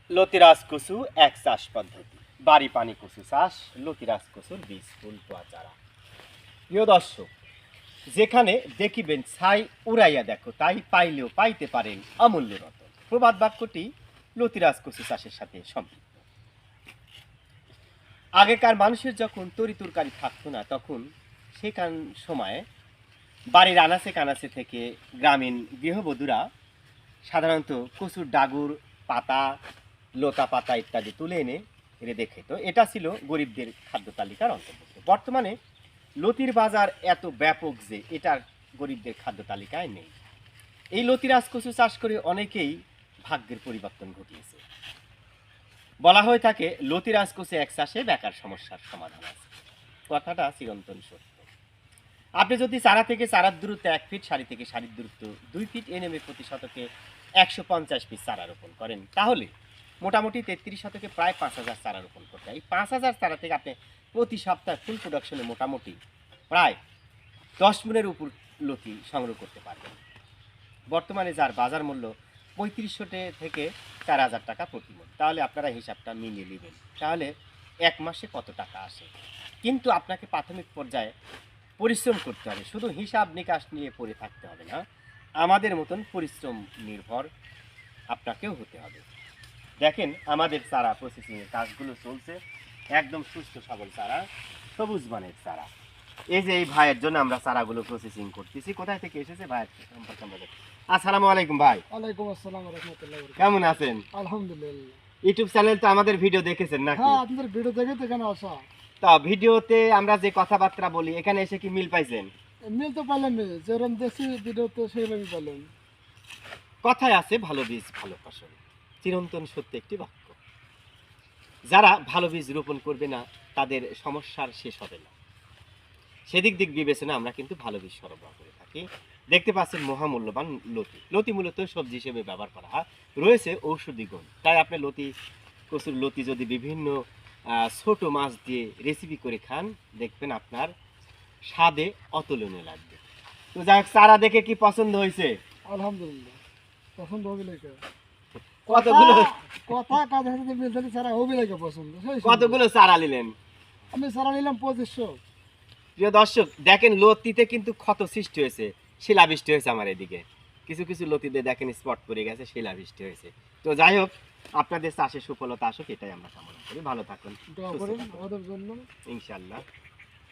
লতিরাজ কচু এক চাষ পদ্ধতি। বাড়ি পানি কচু চাষ, লতিরাজ কচুর বীজ ফুল পোয়া চারা। প্রিয় দর্শক, যেখানে দেখিবেন ছাই উড়াইয়া দেখো তাই পাইলেও পাইতে পারেন অমূল্য রতন। প্রবাদ বাক্যটি লতিরাজ কচু চাষের সাথে সম্পৃক্ত। আগেকার মানুষের যখন তরি তরকারি থাকতো না, তখন সেখান সময়ে বাড়ির আনাচে কানাচে থেকে গ্রামীণ গৃহবধূরা সাধারণত কচুর ডাগুর পাতা, লতা পাতা ইত্যাদি তুলে এনে রেঁধে খেত। এটা ছিল গরিবদের খাদ্য তালিকার অন্তর্ভুক্ত। বর্তমানে লতির বাজার এত ব্যাপক যে এটা গরিবদের খাদ্য তালিকায় নেই। এই লতিরাজ কচু চাষ করে অনেকেই ভাগ্যের পরিবর্তন ঘটিয়েছে। বলা হয়ে থাকে লতিরাজ কচু এক চাষে বেকার সমস্যার সমাধান আছে। কথাটা চিরন্তন সত্য। আপনি যদি চারা থেকে চারার দূরত্ব 1 ফিট, সারি থেকে সারির দূরত্ব 2 ফিট এনে প্রতি শতকে 150 পিস চারা রোপণ করেন, তাহলে মোটামুটি 33 শতকে প্রায় 5000 চারা রোপণ করতে হয়। এই 5000 চারা থেকে আপনি প্রতি সপ্তাহে ফুল প্রোডাকশনে মোটামুটি প্রায় 10 মণের উপর লতি সংগ্রহ করতে পারবেন। বর্তমানে যার বাজার মূল্য 3500 থেকে 4000 টাকা প্রতি মণ। তাহলে আপনারা হিসাবটা মিলিয়ে নেবেন, তাহলে এক মাসে কত টাকা আসে। কিন্তু আপনাকে প্রাথমিক পর্যায়ে পরিশ্রম করতে হবে, শুধু হিসাব নিকাশ নিয়ে পড়ে থাকতে হবে না, আমাদের মতন পরিশ্রম নির্ভর আপনাকেও হতে হবে। দেখেন আমাদের চারা প্রসেসিংয়ের কাজগুলো চলছে, একদম সুস্থ সবল চারা, সবুজ মানের চারা। এই যে এই ভাইয়ের জন্য আমরা চারাগুলো প্রসেসিং করতেছি। কোথায় থেকে এসেছে ভাইয়ের সম্পর্কে আমরা দেখি। আসসালামু আলাইকুম ভাই। ওয়ালাইকুম আসসালাম ওয়া রাহমাতুল্লাহি ওয়া বারাকাতুহু। কেমন আছেন? আলহামদুলিল্লাহ। ইউটিউব চ্যানেল তো আমাদের ভিডিও দেখেছেন নাকি? হ্যাঁ, আপনাদের ভিডিও দেখে তো এখানে আসা। তা ভিডিওতে আমরা যে কথাবার্তা বলি এখানে এসে কি মিল পাইছেন? মিল তো পাইলেন, যেরকম দেখছি ভিডিওতে সেরকমই পাইলেন। কথায় আছে ভালো বীজ ভালো ফসল, চিরন্তন সত্য একটি বাক্য। যারা ভালো বীজ রোপণ করবে না তাদের সমস্যার শেষ হবে না। সেদিক দিক বিবেচনা আমরা কিন্তু ভালো বীজ সরবরাহ করে থাকি। দেখতে পাচ্ছেন মহামূল্যবান লতি। লতি মূলত সবজি হিসেবে ব্যবহার করা হয়, রয়েছে ঔষধি গুণ। তাই আপনি লতি কচুর লতি যদি বিভিন্ন ছোট মাছ দিয়ে রেসিপি করে খান, দেখবেন আপনার স্বাদে অতুলনীয় লাগবে। তো যাই হোক, চারা দেখে কি পছন্দ হয়েছে? আলহামদুলিল্লাহ। পছন্দ হবে লাগে। কতগুলো কথা কাজ হাতে মিলতে সারা হবে লাগে পছন্দ। কতগুলো চারা নিলেন? আমি সারা নিলাম 2500। প্রিয় দর্শক, দেখেন লতিতে কিন্তু ক্ষত সৃষ্টি হয়েছে, শিলাবৃষ্টি হয়েছে আমার এদিকে। কিছু কিছু লতিতে দেখেন স্পট পড়ে গেছে, শিলাবৃষ্টি হয়েছে। তো যাই হোক, আপনাদের চাষে সফলতা আসুক এটাই আমরা কামনা করি। ভালো থাকুন, দোয়া করেন আমাদের জন্য। ইনশাআল্লাহ।